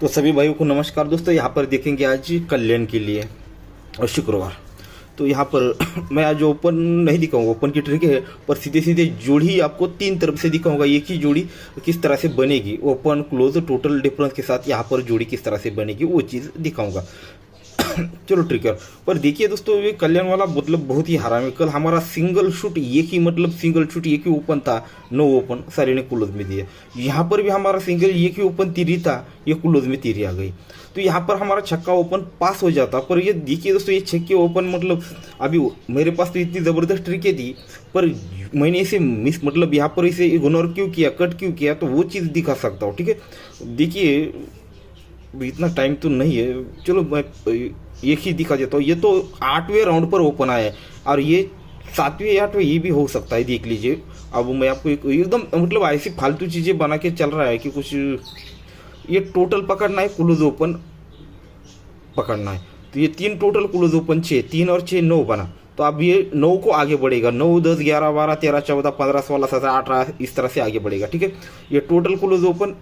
तो सभी भाइयों को नमस्कार दोस्तों। यहाँ पर देखेंगे आज कल्याण के लिए और शुक्रवार। तो यहाँ पर मैं आज ओपन नहीं दिखाऊंगा, ओपन की ट्रिक है, पर सीधे सीधे जोड़ी आपको तीन तरफ से दिखाऊंगा। एक ही जोड़ी किस तरह से बनेगी, ओपन क्लोज टोटल डिफरेंस के साथ यहाँ पर जोड़ी किस तरह से बनेगी वो चीज़ दिखाऊंगा। चलो ट्रिकर पर देखिए दोस्तों, ये कल्याण वाला मतलब बहुत ही हरामी। कल हमारा सिंगल शूट एक ही, मतलब सिंगल शूट एक ही ओपन था, नो ओपन सारे ने क्लोज में दिए। यहाँ पर भी हमारा सिंगल एक ही ओपन तीरी था, ये क्लोज में तीरी आ गई। तो यहाँ पर हमारा छक्का ओपन पास हो जाता। पर ये देखिए दोस्तों, ये छक्के ओपन मतलब अभी मेरे पास तो इतनी ज़बरदस्त ट्रिकें थी, पर मैंने इसे मिस मतलब यहाँ पर इसे इग्नोर क्यों किया, कट क्यों किया, तो वो चीज़ दिखा सकता हूँ। ठीक है, देखिए इतना टाइम तो नहीं है, चलो मैं एक ही दिखा देता हूँ। ये तो 8वें राउंड पर ओपन आया है और ये 7वें या 8वें ये भी हो सकता है, देख लीजिए। अब मैं आपको एकदम मतलब ऐसी फालतू चीज़ें बना के चल रहा है कि कुछ ये टोटल पकड़ना है, क्लोज ओपन पकड़ना है। तो ये 3 टोटल क्लोज ओपन 6, 3 और 6 9 बना। तो अब ये 9 को आगे बढ़ेगा, 9 10 11 12 13 14 15 16 17 18 इस तरह से आगे बढ़ेगा। ठीक है, ये टोटल क्लोज ओपन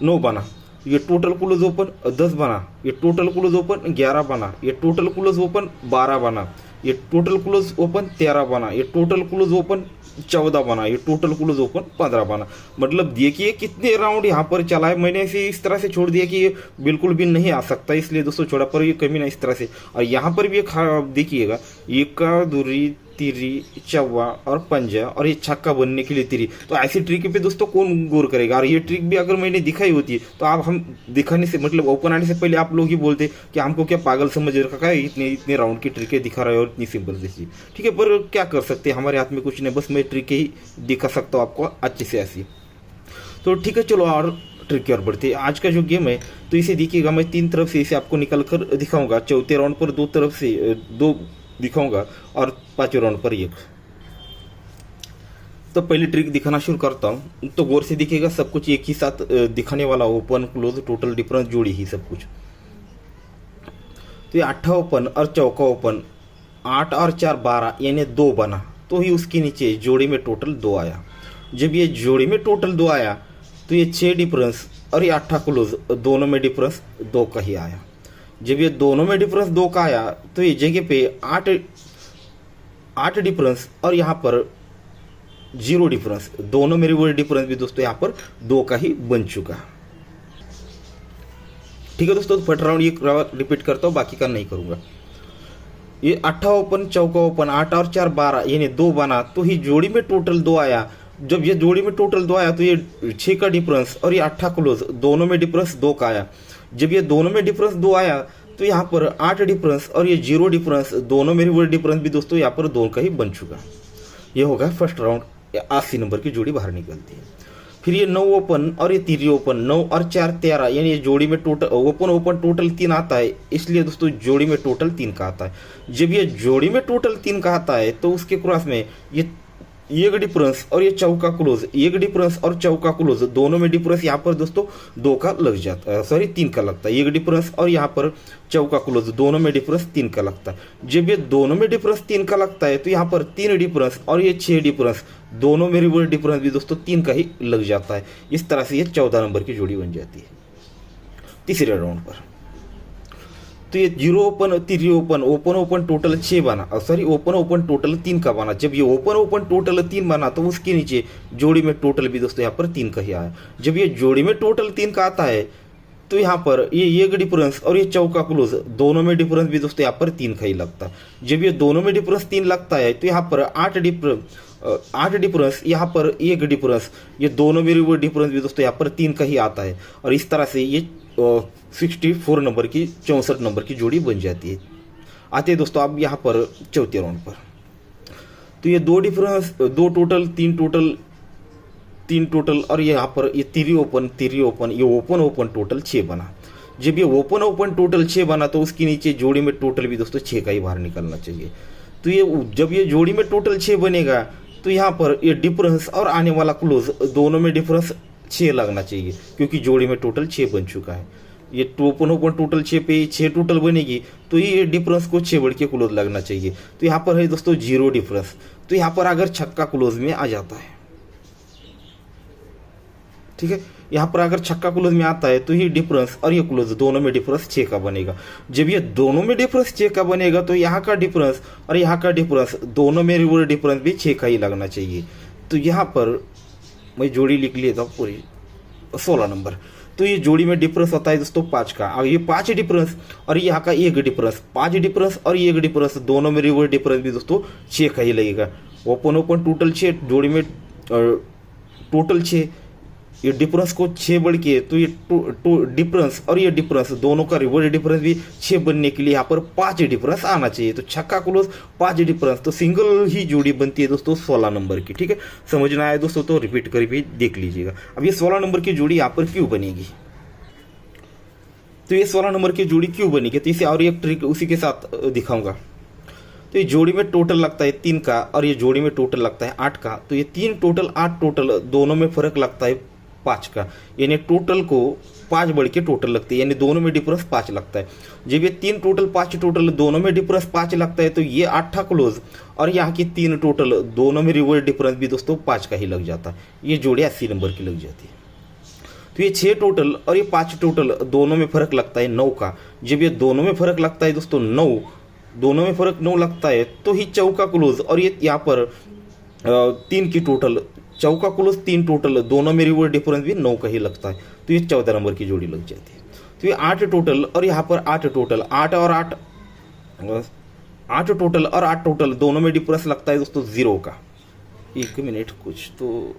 9 बना, ये टोटल क्लोज ओपन 10 बना, ये टोटल क्लोज ओपन 11 बना, ये टोटल क्लोज ओपन 12 बना, ये टोटल क्लोज ओपन 13 बना, ये टोटल क्लोज ओपन 14 बना, ये टोटल क्लोज ओपन 15 बना। मतलब देखिए कितने राउंड यहाँ पर चला है। मैंने इसे इस तरह से छोड़ दिया कि ये बिल्कुल भी नहीं आ सकता, इसलिए दोस्तों छोड़ा, पर ये कमी ना इस तरह से। और यहाँ पर भी देखिएगा, एक दूरी तिरी चौवा और पंजा और ये छक्का बनने के लिए तिरी। तो ऐसी ट्रिक पे दोस्तों कौन गौर करेगा। और ये ट्रिक भी अगर मैंने दिखाई होती तो आप हम दिखाने से मतलब ओपन आने से पहले आप लोग ही बोलते कि हमको क्या पागल समझ रखा है, इतने इतने राउंड की ट्रिकें दिखा रहे हो और इतनी सिंपल सी। ठीक है, पर क्या कर सकते हैं, हमारे हाथ में कुछ नहीं, बस मैं ट्रिकें ही दिखा सकता हूँ आपको अच्छे से ऐसी। तो ठीक है, चलो और ट्रिक की ओर बढ़ते हैं। आज का जो गेम है तो इसे देखिएगा, मैं 3 तरफ से इसे आपको निकल कर दिखाऊंगा। चौथे राउंड पर 2 तरफ से 2 दिखाऊंगा और 5वें राउंड पर 1। तो पहली ट्रिक दिखाना शुरू करता हूं, तो गौर से दिखेगा, सब कुछ एक ही साथ दिखाने वाला, ओपन क्लोज टोटल डिफरेंस जोड़ी ही सब कुछ। तो ये 8 ओपन और चौका ओपन 8 और 4 12 यानी 2 बना, तो ही उसके नीचे जोड़ी में टोटल 2 आया। जब ये जोड़ी में टोटल 2 आया तो ये 6 डिफरेंस और ये 8 क्लोज दोनों में डिफरेंस 2 का ही आया। जब ये दोनों में डिफरेंस 2 का आया तो ये जगह पे 8 डिफरेंस और यहाँ पर 0 डिफरेंस, दोनों में रिवर्स डिफरेंस भी दोस्तों यहाँ पर 2 का ही बन चुका। ठीक है दोस्तों, फर्स्ट राउंड ये रिपीट करता हूँ, बाकी का नहीं करूँगा। ये 8 ओपन चौका ओपन 8 और 4 12 यानी 2 बना, तो ही जोड़ी में टोटल 2 आया। जब ये जोड़ी में टोटल 2 आया तो ये 6 का डिफरेंस और ये 8 क्लोज दोनों में डिफरेंस 2 का आया। जब ये दोनों में डिफरेंस 2 आया तो यहाँ पर 8 डिफरेंस और ये 0 डिफरेंस, दोनों में रिवर्स डिफरेंस भी दोस्तों यहाँ पर 2 का ही बन चुका। ये होगा फर्स्ट राउंड, 80 नंबर की जोड़ी बाहर निकलती है। फिर ये 9 ओपन और ये 3 ओपन 9 और 4 13 यानी ये जोड़ी में टोटल ओपन टोटल 3 आता है, इसलिए दोस्तों जोड़ी में टोटल 3 का आता है। जब ये जोड़ी में टोटल 3 का आता है तो उसके क्रॉस में ये 1 डिफरेंस और ये चौका क्लोज, 1 डिफरेंस और चौका क्लोज दोनों में डिफरेंस यहाँ पर दोस्तों 2 का लग जाता है, सॉरी 3 का लगता है। 1 डिफरेंस और यहाँ पर चौका क्लोज दोनों में डिफरेंस 3 का लगता है। जब ये दोनों में डिफरेंस 3 का लगता है तो यहाँ पर 3 डिफरेंस और ये 6 डिफरेंस दोनों में रिवर्स डिफरेंस भी दोस्तों 3 का ही लग जाता है। इस तरह से ये 14 नंबर की जोड़ी बन जाती है तीसरे राउंड पर। तो ये 0 ओपन 3 ओपन ओपन टोटल 6 बना, सॉरी ओपन टोटल 3 का बना। जब ये ओपन टोटल 3 बना तो उसके नीचे जोड़ी में टोटल भी दोस्तों यहाँ पर 3 का ही आया। जब ये जोड़ी में टोटल 3 का आता है तो यहाँ पर ये 1 डिफरेंस और ये चौका क्लोज दोनों में डिफरेंस भी दोस्तों यहाँ पर 3 का ही लगता है। जब ये दोनों में डिफरेंस 3 लगता है तो यहाँ पर 8 डिफरेंस यहाँ पर 1 डिफरेंस, ये दोनों में रिवर्स डिफरेंस भी दोस्तों यहाँ पर 3 का ही आता है। और इस तरह से ये 64 नंबर की 64 नंबर की जोड़ी बन जाती है। आते हैं दोस्तों अब यहाँ पर चौथे राउंड पर। तो ये 2 डिफरेंस 2 टोटल 3 टोटल और यहाँ पर ये 3 ओपन ये ओपन टोटल 6 बना। जब ये ओपन टोटल 6 बना तो उसके नीचे जोड़ी में टोटल भी दोस्तों 6 का ही बाहर निकलना चाहिए। तो ये जब ये जोड़ी में टोटल 6 बनेगा तो यहाँ पर ये डिफरेंस और आने वाला क्लोज दोनों में डिफरेंस 6 लगना चाहिए, क्योंकि जोड़ी में टोटल 6 बन चुका है। ये ओपन टोटल 6 पे 6 टोटल बनेगी तो ये डिफरेंस को 6 बढ़ के क्लोज लगना चाहिए। तो यहाँ पर है दोस्तों 0 डिफरेंस, तो यहाँ पर अगर छक्का क्लोज में आ जाता है, ठीक है, यहाँ पर अगर छक्का क्लोज में आता है तो ये डिफरेंस और ये क्लोज दोनों में डिफरेंस 6 का बनेगा। जब ये दोनों में डिफरेंस 6 का बनेगा तो यहाँ का डिफरेंस और यहाँ का डिफरेंस दोनों में रिवर्स डिफरेंस भी 6 का ही लगना चाहिए। तो यहाँ पर मैं जोड़ी लिख लेता हूँ पूरी 16 नंबर। तो ये जोड़ी में डिफरेंस होता है दोस्तों 5 का। अब ये 5 डिफरेंस और यहाँ का 1 डिफरेंस, 5 डिफरेंस और 1 डिफरेंस दोनों में रिवर्स डिफरेंस भी दोस्तों 6 का ही लगेगा। ओपन ओपन टोटल 6, जोड़ी में टोटल 6, ये डिफरेंस को 6 बढ़ के तो ये डिफरेंस और ये डिफरेंस दोनों का रिवर्स डिफरेंस भी 6 बनने के लिए यहाँ पर 5 डिफरेंस आना चाहिए। तो छक्का क्लोज 5 डिफरेंस, तो सिंगल ही जोड़ी बनती है दोस्तों 16 नंबर की। ठीक है, समझना है दोस्तों तो रिपीट कर भी देख लीजिएगा। अब ये 16 नंबर की जोड़ी यहाँ पर क्यों बनेगी, तो ये 16 नंबर की जोड़ी क्यों बनेगी, तो इसे और एक ट्रिक उसी के साथ दिखाऊंगा। तो ये जोड़ी में टोटल लगता है 3 का और ये जोड़ी में टोटल लगता है 8 का। तो ये 3 टोटल 8 टोटल दोनों में फर्क लगता है 5 का, यानी टोटल को 5 बढ़ के टोटल लगती है, यानी दोनों में डिफरेंस 5 लगता है। जब ये 3 टोटल 5 टोटल दोनों में डिफरेंस 5 लगता है तो ये 8 क्लोज और यहाँ की 3 टोटल दोनों में रिवर्स डिफरेंस भी दोस्तों 5 का ही लग जाता है। ये जोड़ी 80 नंबर की लग जाती है। तो ये 6 टोटल और ये 5 टोटल दोनों में फर्क लगता है 9 का। जब ये दोनों में फर्क लगता है दोस्तों 9, दोनों में फर्क 9 लगता है तो ही चौका क्लोज और ये यहाँ पर 3 की टोटल, चौका क्लोज 3 टोटल दोनों में रिवर्स डिफरेंस भी 9 का ही लगता है। तो ये 14 नंबर की जोड़ी लग जाती है। तो ये 8 टोटल और यहाँ पर 8 टोटल, 8 और 8 टोटल और 8 टोटल दोनों में डिफरेंस लगता है दोस्तों 0 का। 1 मिनट, कुछ तो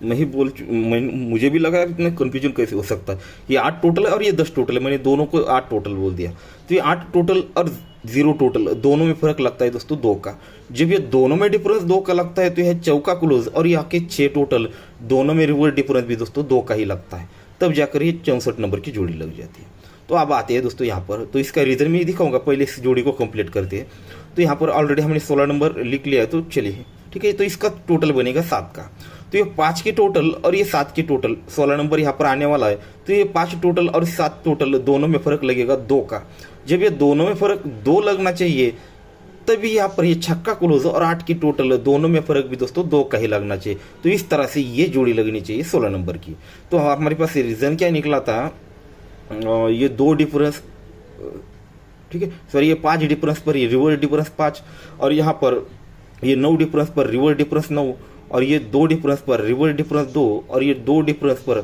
मुझे भी लगा इतना कंफ्यूजन कैसे हो सकता है। ये 8 टोटल है और ये 10 टोटल है, मैंने दोनों को 8 टोटल बोल दिया। तो ये 8 टोटल और 0 टोटल दोनों में फर्क लगता है दोस्तों 2 का। जब ये दोनों में डिफरेंस 2 का लगता है तो यह चौका क्लोज और यहाँ के 6 टोटल दोनों में रिवर्स डिफरेंस भी दोस्तों 2 का ही लगता है, तब जाकर ये 64 नंबर की जोड़ी लग जाती है। तो अब आते हैं दोस्तों यहाँ पर, तो इसका रीजन मैं दिखाऊंगा, पहले इस जोड़ी को कंप्लीट करते हैं। तो यहाँ पर ऑलरेडी हमने 16 नंबर लिख लिया है, तो चलिए ठीक है। तो इसका टोटल बनेगा 7 का। तो ये 5 के टोटल और ये 7 के टोटल 16 नंबर यहाँ पर आने वाला है। तो ये 5 टोटल और 7 टोटल दोनों में फर्क लगेगा 2 का। जब ये दोनों में फर्क 2 लगना चाहिए तभी यहाँ पर ये छक्का क्लोज और 8 की टोटल दोनों में फर्क भी दोस्तों 2 का ही लगना चाहिए। तो इस तरह से ये जोड़ी लगनी चाहिए 16 नंबर की। तो हमारे पास रीजन क्या निकला था, ये 2 डिफरेंस, ठीक है सॉरी, ये 5 डिफरेंस पर ये रिवर्स डिफरेंस 5 और यहाँ पर ये 9 डिफरेंस पर रिवर्स डिफरेंस 9 और ये 2 डिफरेंस पर रिवर्स डिफरेंस 2 और ये 2 डिफरेंस पर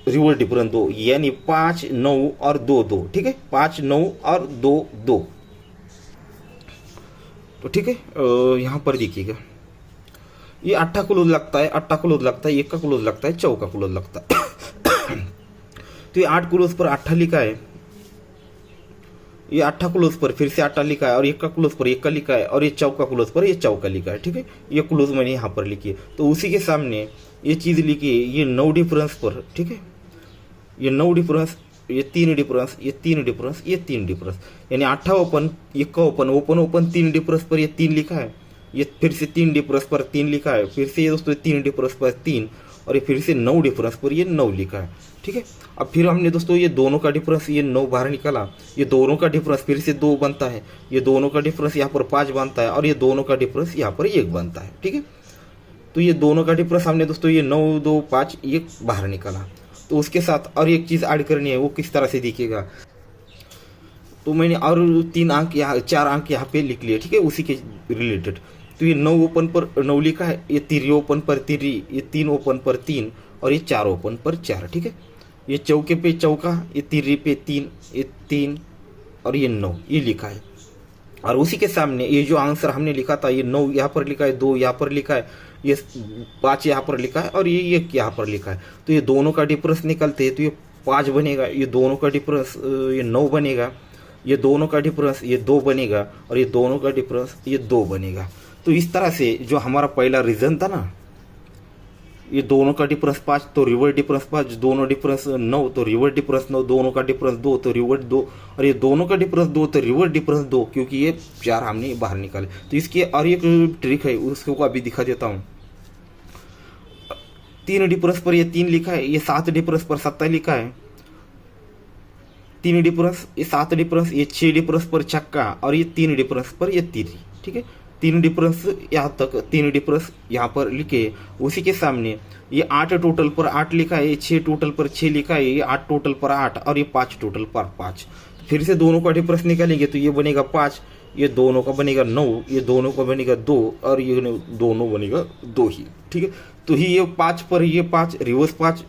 रिवर्स डिफरेंस 2, यानी 5 9 और 2 2। ठीक है, 5 9 और 2 2। तो ठीक है, यहाँ पर देखिएगा ये 8 क्लोज लगता है, 8 क्लोज लगता है, 1 का क्लोज लगता है, चौका क्लोज लगता है। तो ये 8 क्लोज पर 8 लिखा है, ये 8 क्लोज पर फिर से 8 लिखा है और 1 का क्लोज पर 1 का लिखा है और ये चौका क्लोज पर ये चौका लिखा है। ठीक है, ये क्लोज मैंने यहाँ पर लिखी है। तो उसी के सामने ये चीज़ लिखी है, ये 9 डिफरेंस पर, ठीक है, ये 9 डिफरेंस, ये 3 डिफरेंस, ये 3 डिफरेंस, ये 3 डिफरेंस, यानी 8 open, 1 open, open open 3 difference पर ये 3 लिखा है, ये फिर से 3 डिफरेंस पर 3 लिखा है, फिर से ये दोस्तों 3 डिफरेंस पर 3 और ये फिर से 9 डिफरेंस पर ये 9 लिखा है। ठीक है, अब फिर हमने दोस्तों ये दोनों का डिफरेंस, ये 9 बाहर निकाला, ये दोनों का डिफरेंस फिर से 2 बनता है, ये दोनों का डिफरेंस यहाँ पर 5 बनता है और ये दोनों का डिफरेंस यहाँ पर 1 बनता है। ठीक है, तो ये दोनों का डिफरेंस हमने दोस्तों ये 9 2 5 1 बाहर निकाला। तो उसके साथ और एक चीज़ ऐड करनी है, वो किस तरह से दिखेगा, तो मैंने और 3 अंक यहाँ, 4 अंक यहाँ पे लिख लिए। ठीक है, उसी के रिलेटेड। तो ये 9 ओपन पर 9 लिखा है, ये 3 ओपन पर 3, ये 3 ओपन पर 3 और ये 4 ओपन पर 4। ठीक है, ये चौके पे चौका, ये 3 पे 3, ये 3 और ये 9 ये लिखा है। और उसी के सामने ये जो आंसर हमने लिखा था, ये 9 यहाँ पर लिखा है, 2 यहाँ पर लिखा है, ये 5 यहाँ पर लिखा है और ये 1 यहाँ पर लिखा है। तो ये दोनों का डिफरेंस निकलते हैं तो ये 5 बनेगा, ये दोनों का डिफरेंस ये 9 बनेगा, ये दोनों का डिफरेंस ये 2 बनेगा और ये दोनों का डिफरेंस ये 2 बनेगा। तो इस तरह से जो हमारा पहला रीजन था ना, ये दोनों का डिफरेंस 5 तो रिवर्स डिफरेंस 5, दोनों डिफरेंस 9 तो रिवर्स डिफरेंस 9, दोनों का डिफरेंस 2 तो रिवर्स 2 और ये दोनों का डिफरेंस 2 तो रिवर्स डिफरेंस 2, क्योंकि ये 4 हमने बाहर निकाले। तो इसकी और एक ट्रिक है, उसको अभी दिखा देता हूँ। 3 डिफरेंस पर ये 3 लिखा है, ये 7 डिफरेंस पर 7 लिखा है, 3 डिफरेंस, ये 7 डिफरेंस, ये 6 डिफरेंस पर छक्का और ये 3 डिफरेंस पर ये 3। ठीक है, 3 डिफरेंस यहाँ तक, 3 डिफरेंस यहाँ पर लिखे, उसी के सामने ये 8 टोटल पर 8 लिखा है, 6 टोटल पर 6 लिखा है, ये 8 टोटल पर 8 और ये 5 टोटल पर 5। फिर से दोनों का डिफरेंस निकालेंगे तो ये बनेगा 5, ये दोनों का बनेगा 9, ये दोनों का बनेगा 2 और ये दोनों बनेगा 2 ही। ठीक है, तो ही ये 5 पर ये 5 रिवर्स 5,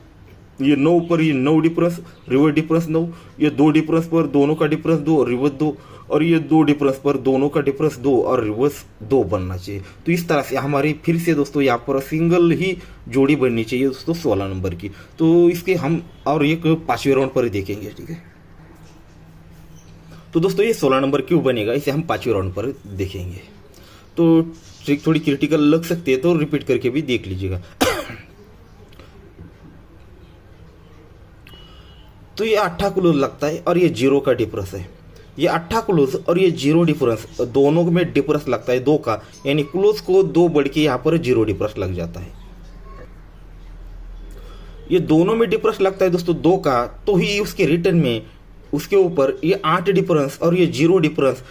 ये 9 पर ये 9 डिफरेंस रिवर्स डिफरेंस 9, ये 2 डिफरेंस पर दोनों का डिफरेंस 2 रिवर्स 2 और ये 2 डिफरेंस पर दोनों का डिफरेंस 2 और रिवर्स 2 बनना चाहिए। तो इस तरह से हमारी फिर से दोस्तों यहाँ पर सिंगल ही जोड़ी बननी चाहिए दोस्तों 16 नंबर की। तो इसके हम और एक 5वें राउंड पर देखेंगे। ठीक है, तो दोस्तों ये 16 नंबर क्यों बनेगा इसे हम 5वें राउंड पर देखेंगे। तो ट्रिक थोड़ी क्रिटिकल लग सकती है, तो रिपीट करके भी देख लीजिएगा। तो ये 8 क्लोज लगता है और ये 0 का डिफरेंस है। ये 8 क्लोज और ये 0 डिफरेंस दोनों में डिफरेंस लगता है 2 का, यानी क्लोज को 2 बढ़ के यहाँ पर 0 डिफरेंस लग जाता है। ये दोनों में डिफरेंस लगता है दोस्तों 2 का, तो ही उसके रिटर्न में उसके ऊपर ये 8 डिफरेंस और ये 0 डिफरेंस,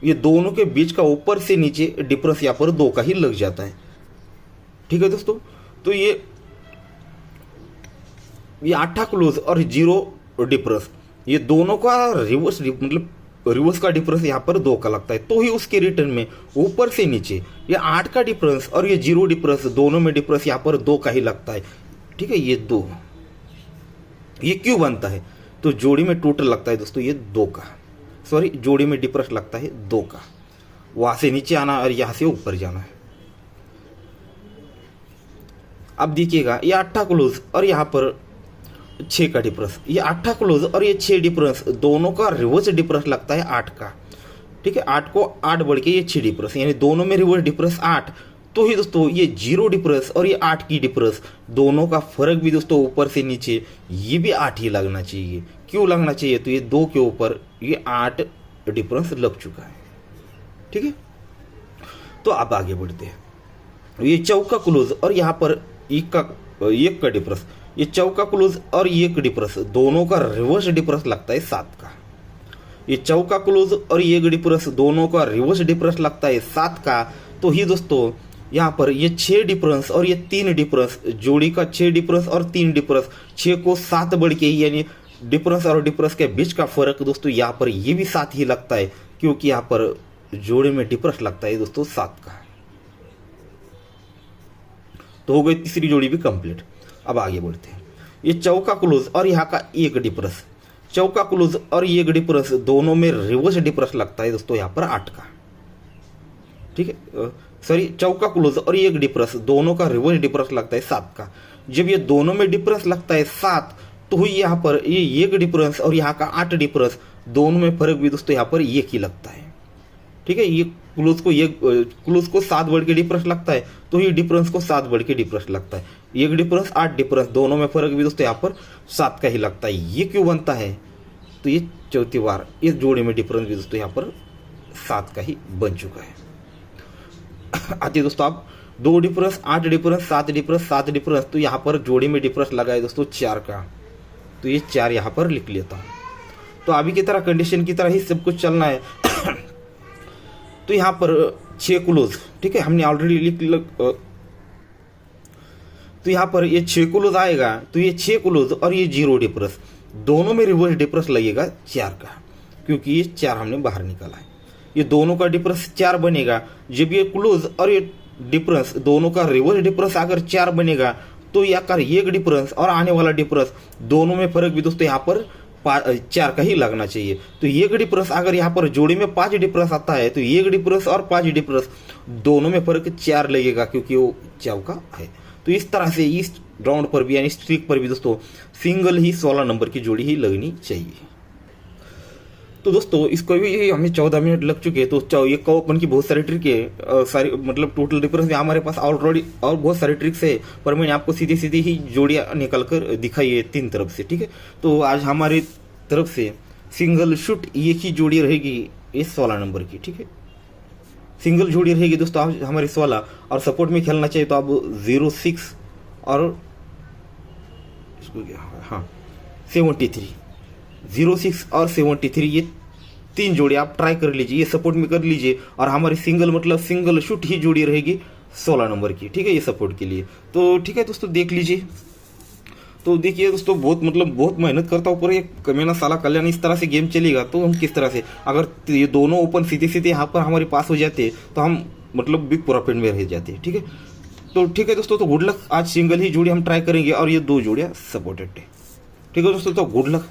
ये दोनों के बीच का ऊपर से नीचे डिफरेंस यहाँ पर 2 का ही लग जाता है। ठीक है दोस्तों, तो ये 8 क्लोज और 0 डिफरेंस, ये दोनों का रिवर्स मतलब रिवर्स का डिफरेंस यहाँ पर 2 का लगता है, तो ही उसके रिटर्न में ऊपर से नीचे ये 8 का डिफरेंस और ये 0 डिफरेंस दोनों में डिफरेंस यहाँ पर 2 का ही लगता है। ठीक है, ये 2 ये क्यों बनता है, तो जोड़ी में टोटल लगता है दोस्तों ये 2 का, सॉरी जोड़ी में डिफरेंस लगता है 2 का, वहां से नीचे आना और यहां से ऊपर जाना है। अब देखिएगा ये 8 क्लोज और यहाँ पर 6 का डिफरेंस, ये 8 क्लोज और ये 6 डिफरेंस दोनों का रिवर्स डिफरेंस लगता है 8 का। ठीक है, 8 को 8 बढ़ के ये 6 डिफरेंस, यानी दोनों में रिवर्स डिफरेंस 8, तो ही दोस्तों ये 0 डिफरेंस और ये 8 की डिफरेंस दोनों का फर्क भी दोस्तों ऊपर से नीचे ये भी 8 ही लगना चाहिए। क्यों लगना चाहिए, तो ये 2 के ऊपर ये 8 डिफरेंस लग चुका है। ठीक है, तो अब आगे बढ़ते हैं। ये चौका क्लोज और यहाँ पर 1 का डिफरेंस, ये चौका क्लोज और 1 डिफरेंस दोनों का रिवर्स डिफरेंस लगता है 7 का। ये चौका क्लोज और 1 डिफरेंस दोनों का रिवर्स डिफरेंस लगता है 7 का, तो ही दोस्तों यहाँ पर ये 6 डिफरेंस और ये 3 डिफरेंस, जोड़ी का 6 डिफरेंस और 3 डिफरेंस, 6 को 7 बढ़ के ही, यानी डिफरेंस और डिफरेंस के बीच का फर्क दोस्तों यहाँ पर ये भी 7 ही लगता है, क्योंकि यहाँ पर जोड़ी में डिफरेंस लगता है दोस्तों 7 का। तो हो गई तीसरी जोड़ी भी कंप्लीट। अब आगे बढ़ते हैं। ये चौका क्लोज और यहाँ का 1 डिफरेंस, चौका क्लोज और 1 डिफरेंस दोनों में रिवर्स डिफरेंस लगता है दोस्तों यहाँ पर 8 का। ठीक है, सॉरी चौका क्लोज और 1 डिफरेंस दोनों का रिवर्स डिफरेंस लगता है 7 का। जब ये दोनों में डिफरेंस लगता है 7, तो यहाँ पर ये 1 डिफरेंस और यहाँ का 8 डिफरेंस दोनों में फर्क भी दोस्तों यहाँ पर 1 ही लगता है। ठीक है, ये क्लोज को 7 बढ़ के डिफरेंस लगता है, तो ये डिफरेंस को 7 बढ़ के डिफरेंस लगता है। 1 डिफरेंस 8 डिफरेंस दोनों में फर्क भी दोस्तों यहाँ पर 7 का ही लगता है। ये क्यों बनता है, तो ये चौथी बार इस जोड़ी में डिफरेंस भी दोस्तों यहाँ पर 7 का ही बन चुका है। आते दोस्तों आप 2 डिफरेंस 8 डिफरेंस 7 डिफरेंस 7 डिफरेंस, तो यहाँ पर जोड़ी में डिफरेंस लगा है दोस्तों 4 का, तो ये 4 यहाँ पर लिख लेता हूँ। तो अभी की तरह कंडीशन की तरह ही सब कुछ चलना है। तो यहाँ पर 6 क्लोज, ठीक है, हमने ऑलरेडी तो यहाँ पर ये 6 क्लोज आएगा, तो ये 6 क्लोज और ये 0 डिफरेंस दोनों में रिवर्स डिफरेंस लगेगा 4 का, क्योंकि ये 4 हमने बाहर निकाला है। ये दोनों का डिफरेंस 4 बनेगा। जब ये क्लोज और ये डिफरेंस दोनों का रिवर्स डिफरेंस अगर 4 बनेगा, तो यहाँ का 1 डिफरेंस और आने वाला डिफरेंस दोनों में फर्क भी दोस्तों यहाँ पर 4 का ही लगना चाहिए। तो 1 डिफरेंस अगर यहाँ पर जोड़ी में 5 डिफरेंस आता है, तो 1 डिफरेंस और 5 डिफरेंस दोनों में फर्क 4 लगेगा, क्योंकि वो चौका है। तो इस तरह से इस राउंड पर भी यानी स्ट्रीक पर भी दोस्तों सिंगल ही 16 नंबर की जोड़ी ही लगनी चाहिए। तो दोस्तों इसको भी हमें 14 मिनट लग चुके हैं। तो ये कौपन की बहुत सारी ट्रिक है, सारी मतलब टोटल डिफरेंस में हमारे पास ऑलरेडी और बहुत सारे ट्रिक्स है, पर मैंने आपको सीधी सीधी ही जोड़ियाँ निकल कर दिखाई है 3 तरफ से। ठीक है, तो आज हमारी तरफ से सिंगल शूट एक ही जोड़ी रहेगी इस 16 नंबर की। ठीक है, सिंगल जोड़ी रहेगी दोस्तों आज हमारी 16, और सपोर्ट में खेलना चाहिए तो आप 06 और इसको क्या, हाँ 73, 06 और 73 ये तीन जोड़ी आप ट्राई कर लीजिए, ये सपोर्ट में कर लीजिए। और हमारी सिंगल मतलब सिंगल शूट ही जोड़ी रहेगी 16 नंबर की, ठीक है, ये सपोर्ट के लिए। तो ठीक है दोस्तों, देख लीजिए। तो देखिए दोस्तों, बहुत मेहनत करता हूँ पर ये कमीना साला कल्याण इस तरह से गेम चलेगा तो हम किस तरह से, अगर ये दोनों ओपन सीधे सीधे यहाँ पर हमारे पास हो जाते तो हम मतलब बिग प्रॉफिट में रह जाते, ठीक है। तो ठीक है दोस्तों, तो गुड लक। आज सिंगल ही जोड़ी हम ट्राई करेंगे और ये 2 जोड़ियाँ सपोर्टेड है, ठीक है दोस्तों, तो गुड लक।